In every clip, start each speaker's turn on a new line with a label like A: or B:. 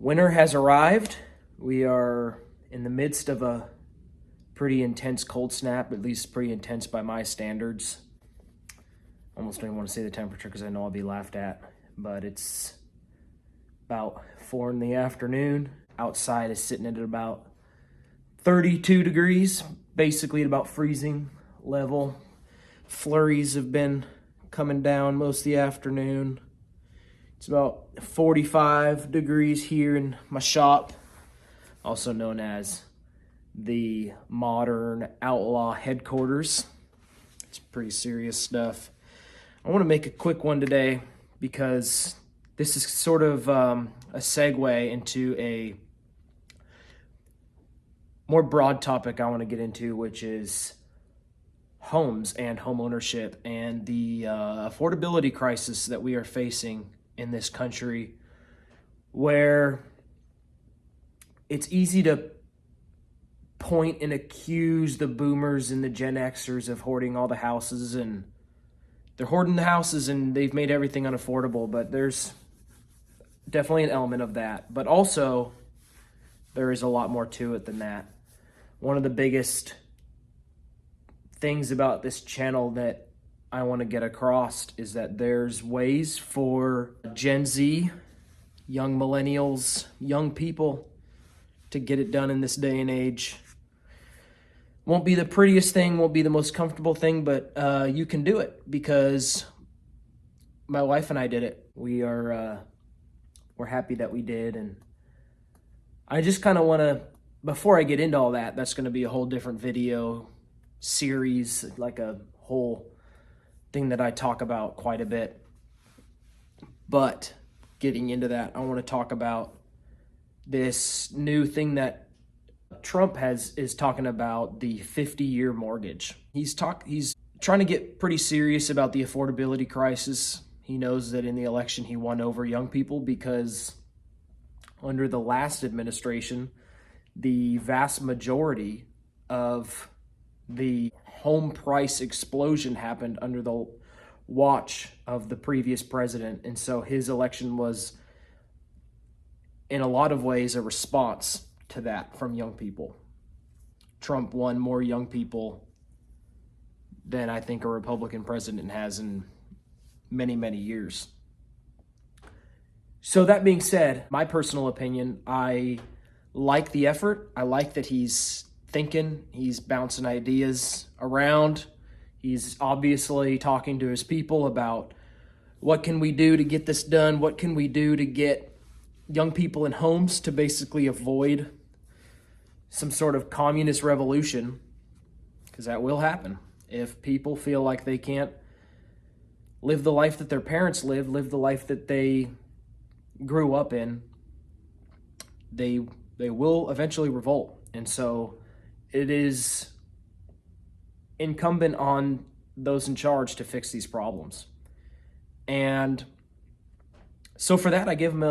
A: Winter has arrived. We are in the midst of a pretty intense cold snap, at least pretty intense by my standards. Almost don't even want to say the temperature because I know I'll be laughed at, but it's about 4 in the afternoon. Outside is sitting at about 32 degrees, basically at about freezing level. Flurries have been coming down most of the afternoon. It's about 45 degrees here in my shop, also known as the Modern Outlaw Headquarters. It's pretty serious stuff. I want to make a quick one today because this is sort of a segue into a more broad topic I want to get into, which is homes and home ownership and the affordability crisis that we are facing in this country, where it's easy to point and accuse the boomers and the Gen Xers of hoarding all the houses, and they're hoarding the houses and they've made everything unaffordable, but there's definitely an element of that. But also, there is a lot more to it than that. One of the biggest things about this channel that I want to get across is that there's ways for Gen Z, young millennials, young people to get it done in this day and age. Won't be the prettiest thing, won't be the most comfortable thing, but you can do it because my wife and I did it. We're happy that we did, and I just kind of want to, before I get into all that, that's going to be a whole different video series, like a whole thing that I talk about quite a bit. But getting into that, I want to talk about this new thing that Trump is talking about, the 50-year mortgage. He's trying to get pretty serious about the affordability crisis. He knows that in the election he won over young people because under the last administration, the vast majority of the home price explosion happened under the watch of the previous president. And so his election was, in a lot of ways, a response to that from young people. Trump won more young people than I think a Republican president has in many, many years. So that being said, my personal opinion, I like the effort. I like that he's thinking, he's bouncing ideas around. He's obviously talking to his people about what can we do to get this done? What can we do to get young people in homes to basically avoid some sort of communist revolution? Because that will happen. If people feel like they can't live the life that their parents lived, live the life that they grew up in, they will eventually revolt. And so it is incumbent on those in charge to fix these problems. And so for that, I give him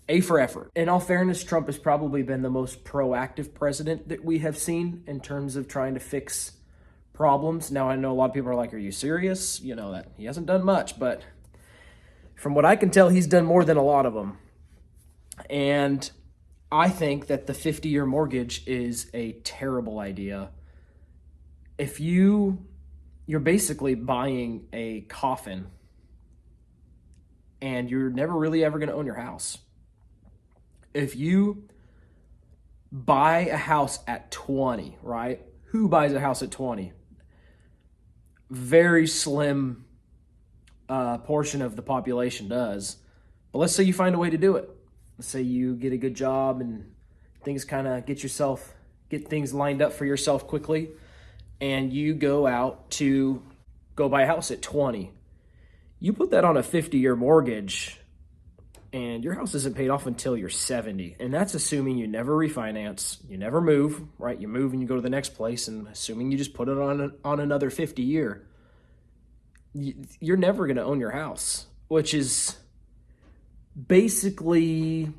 A: A for effort. In all fairness, Trump has probably been the most proactive president that we have seen in terms of trying to fix problems. Now, I know a lot of people are like, are you serious? You know, that he hasn't done much, but from what I can tell, he's done more than a lot of them. And I think that the 50-year mortgage is a terrible idea. If you're basically buying a coffin and you're never really ever going to own your house. If you buy a house at 20, right? Who buys a house at 20? Very slim portion of the population does. But let's say you find a way to do it. Let's say you get a good job and things kind of get things lined up for yourself quickly, and you go out to go buy a house at 20. You put that on a 50-year mortgage, and your house isn't paid off until you're 70. And that's assuming you never refinance, you never move, right? You move and you go to the next place, and assuming you just put it on another 50-year. You're never going to own your house, which is basically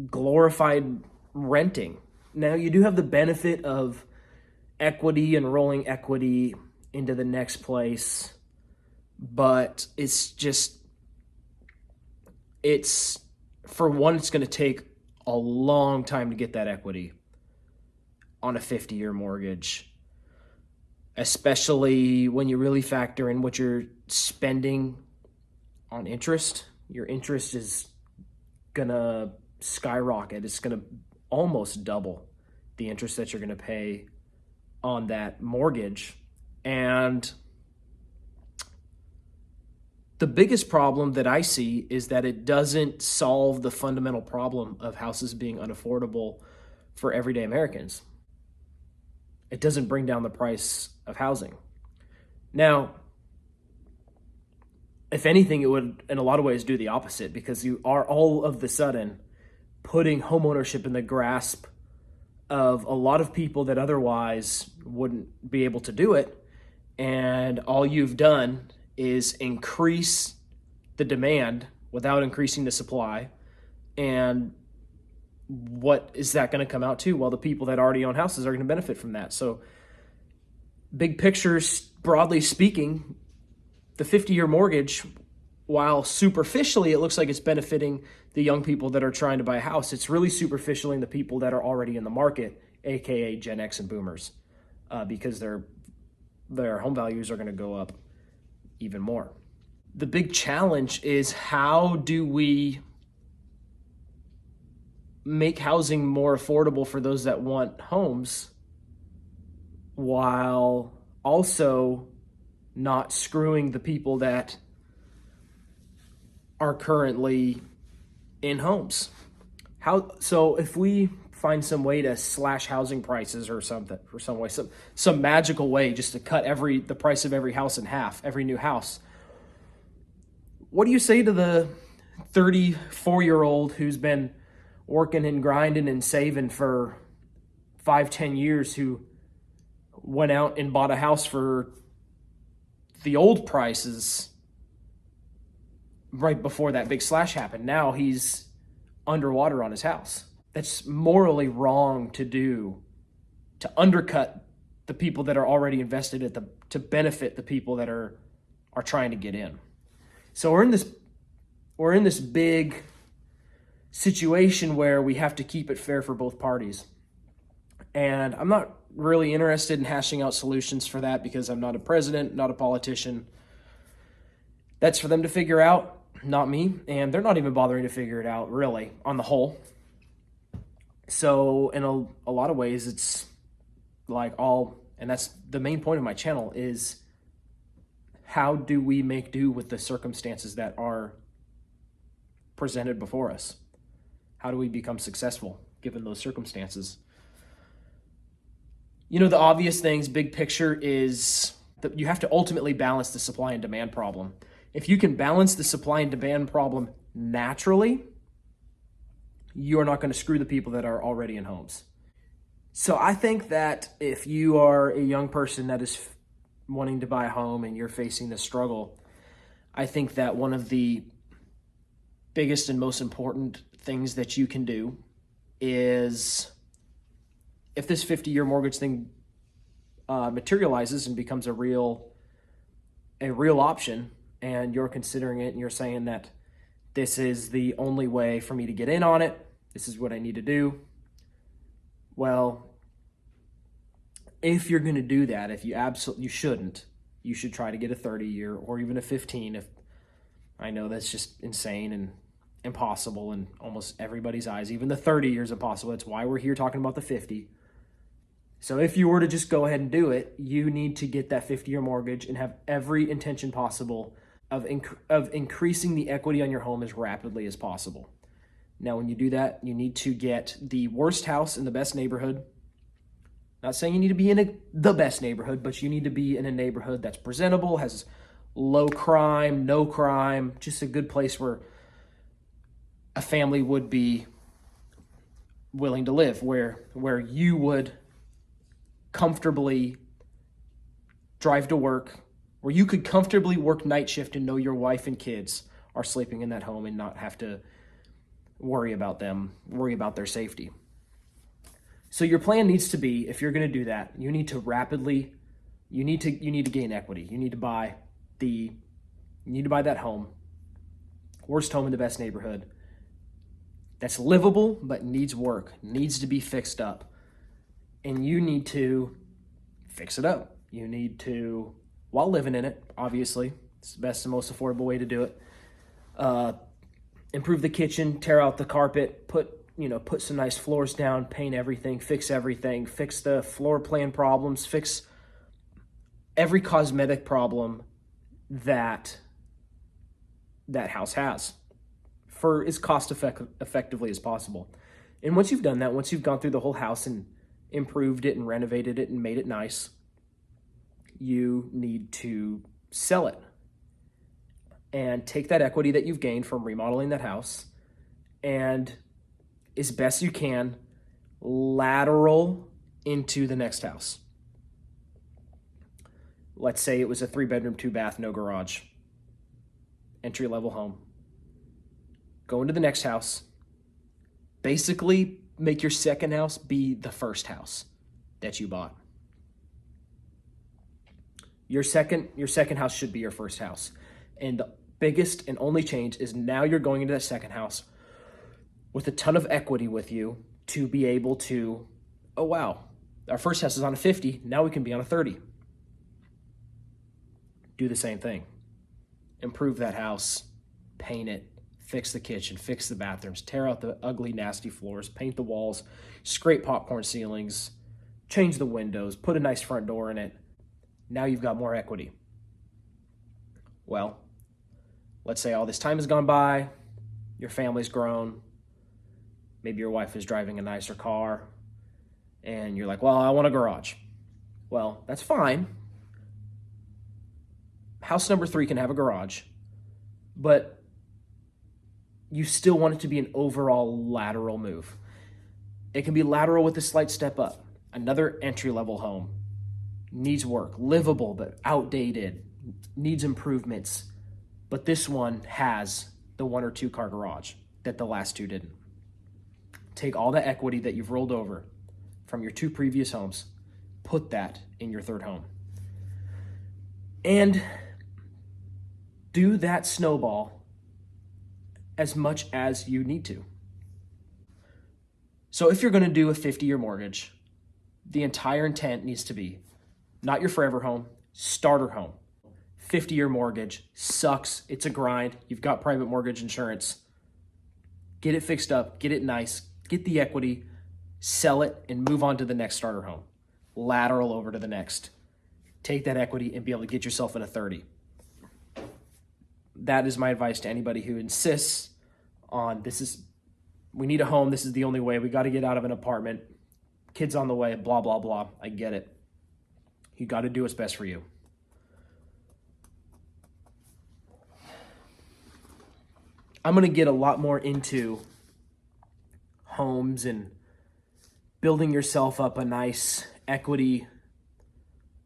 A: glorified renting. Now, you do have the benefit of equity and rolling equity into the next place, but it's it's for one, it's going to take a long time to get that equity on a 50-year mortgage, especially when you really factor in what you're spending on interest. Your interest is going to skyrocket. It's going to almost double the interest that you're going to pay on that mortgage. And the biggest problem that I see is that it doesn't solve the fundamental problem of houses being unaffordable for everyday Americans. It doesn't bring down the price of housing. Now, if anything, it would, in a lot of ways, do the opposite, because you are all of the sudden putting homeownership in the grasp of a lot of people that otherwise wouldn't be able to do it. And all you've done is increase the demand without increasing the supply. And what is that going to come out to? Well, the people that already own houses are going to benefit from that. So big pictures, broadly speaking, the 50-year mortgage, while superficially it looks like it's benefiting the young people that are trying to buy a house, it's really superficially the people that are already in the market, aka Gen X and Boomers, because their home values are going to go up even more. The big challenge is, how do we make housing more affordable for those that want homes while also not screwing the people that are currently in homes? So if we find some way to slash housing prices or something, or some magical way just to cut the price of every house in half, every new house, what do you say to the 34-year-old who's been working and grinding and saving for 5-10 years, who went out and bought a house for the old prices right before that big slash happened? Now he's underwater on his house. That's morally wrong to do, to undercut the people that are already invested to benefit the people that are trying to get in. So we're in this big situation where we have to keep it fair for both parties. And I'm not really interested in hashing out solutions for that, because I'm not a president, not a politician. That's for them to figure out, not me. And they're not even bothering to figure it out, really, on the whole. So in a lot of ways, it's like and that's the main point of my channel, is how do we make do with the circumstances that are presented before us? How do we become successful given those circumstances? You know, the obvious things, big picture, is that you have to ultimately balance the supply and demand problem. If you can balance the supply and demand problem naturally, you are not going to screw the people that are already in homes. So I think that if you are a young person that is wanting to buy a home and you're facing this struggle, I think that one of the biggest and most important things that you can do is, if this 50-year mortgage thing materializes and becomes a real option, and you're considering it and you're saying that this is the only way for me to get in on it, this is what I need to do. Well, if you're going to do that, if you shouldn't, you should try to get a 30-year or even a 15. If I know that's just insane and impossible in almost everybody's eyes. Even the 30 years impossible. That's why we're here talking about the 50. So if you were to just go ahead and do it, you need to get that 50-year mortgage and have every intention possible of increasing the equity on your home as rapidly as possible. Now, when you do that, you need to get the worst house in the best neighborhood. Not saying you need to be in the best neighborhood, but you need to be in a neighborhood that's presentable, has low crime, no crime, just a good place where a family would be willing to live, where you would comfortably drive to work, where you could comfortably work night shift and know your wife and kids are sleeping in that home and not have to worry about their safety. So your plan needs to be, if you're going to do that, you need to gain equity. You need to buy that home Worst home in the best neighborhood. That's livable, but needs work, needs to be fixed up. And you need to fix it up. You need to, while living in it, obviously, it's the best and most affordable way to do it. Improve the kitchen, tear out the carpet, put some nice floors down, paint everything, fix the floor plan problems, fix every cosmetic problem that house has for as cost effectively as possible. And once you've done that, once you've gone through the whole house and improved it and renovated it and made it nice, you need to sell it and take that equity that you've gained from remodeling that house and, as best you can, lateral into the next house. Let's say it was a 3-bedroom, 2-bath, no garage, entry-level home. Go into the next house. Basically, make your second house be the first house that you bought. Your second house should be your first house. And the biggest and only change is now you're going into that second house with a ton of equity with you to be able to, oh wow, our first house is on a 50, now we can be on a 30. Do the same thing. Improve that house, paint it, fix the kitchen, fix the bathrooms, tear out the ugly, nasty floors, paint the walls, scrape popcorn ceilings, change the windows, put a nice front door in it. Now you've got more equity. Well, let's say all this time has gone by, your family's grown, maybe your wife is driving a nicer car, and you're like, well, I want a garage. Well, that's fine. House number 3 can have a garage, but you still want it to be an overall lateral move. It can be lateral with a slight step up. Another entry-level home needs work, livable but outdated, needs improvements. But this one has the 1 or 2 car garage that the last 2 didn't. Take all the equity that you've rolled over from your 2 previous homes, put that in your third home. And do that snowball as much as you need to. So if you're going to do a 50-year mortgage, the entire intent needs to be not your forever home, starter home. 50-year mortgage sucks. It's a grind. You've got private mortgage insurance. Get it fixed up, get it nice, get the equity, sell it, and move on to the next starter home. Lateral over to the next. Take that equity and be able to get yourself in a 30. That is my advice to anybody who insists on we need a home, this is the only way, we got to get out of an apartment, kids on the way, blah, blah, blah. I get it. You got to do what's best for you. I'm going to get a lot more into homes and building yourself up a nice equity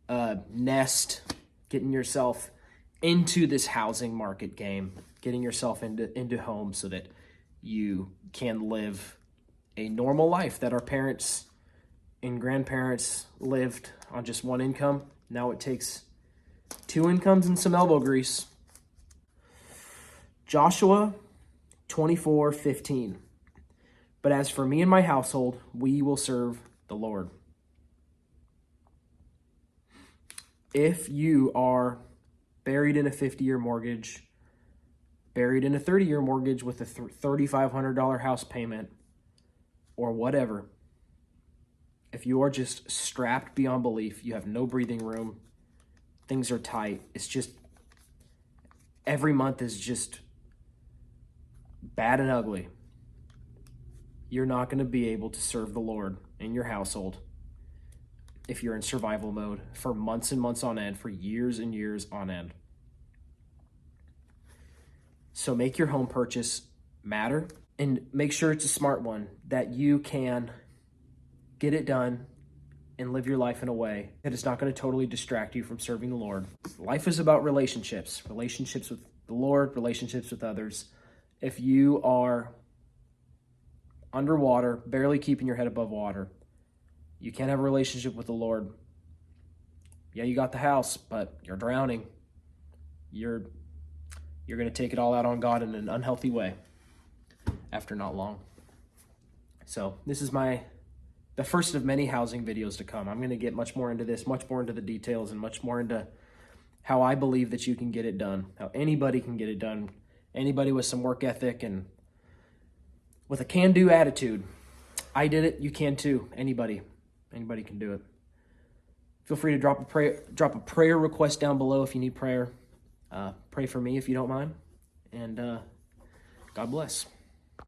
A: nest, getting yourself into this housing market game, getting yourself into homes so that you can live a normal life that our parents and grandparents lived on just one income. Now it takes 2 incomes and some elbow grease. Joshua 24:15. But as for me and my household, we will serve the Lord. If you are buried in a 50-year mortgage, buried in a 30-year mortgage with a $3,500 house payment, or whatever, if you are just strapped beyond belief, you have no breathing room, things are tight, it's just, every month is just bad and ugly, you're not going to be able to serve the Lord in your household if you're in survival mode for months and months on end, for years and years on end. So make your home purchase matter and make sure it's a smart one that you can get it done and live your life in a way that is not going to totally distract you from serving the Lord. Life is about relationships with the Lord, relationships with others. If you are underwater, barely keeping your head above water, you can't have a relationship with the Lord. Yeah, you got the house, but you're drowning. You're you're going to take it all out on God in an unhealthy way after not long. So this is the first of many housing videos to come. I'm going to get much more into this, much more into the details, and much more into how I believe that you can get it done, how anybody can get it done, anybody with some work ethic and with a can-do attitude. I did it, you can too. Anybody can do it. Feel free to drop a prayer request down below if you need prayer. Pray for me if you don't mind. And God bless.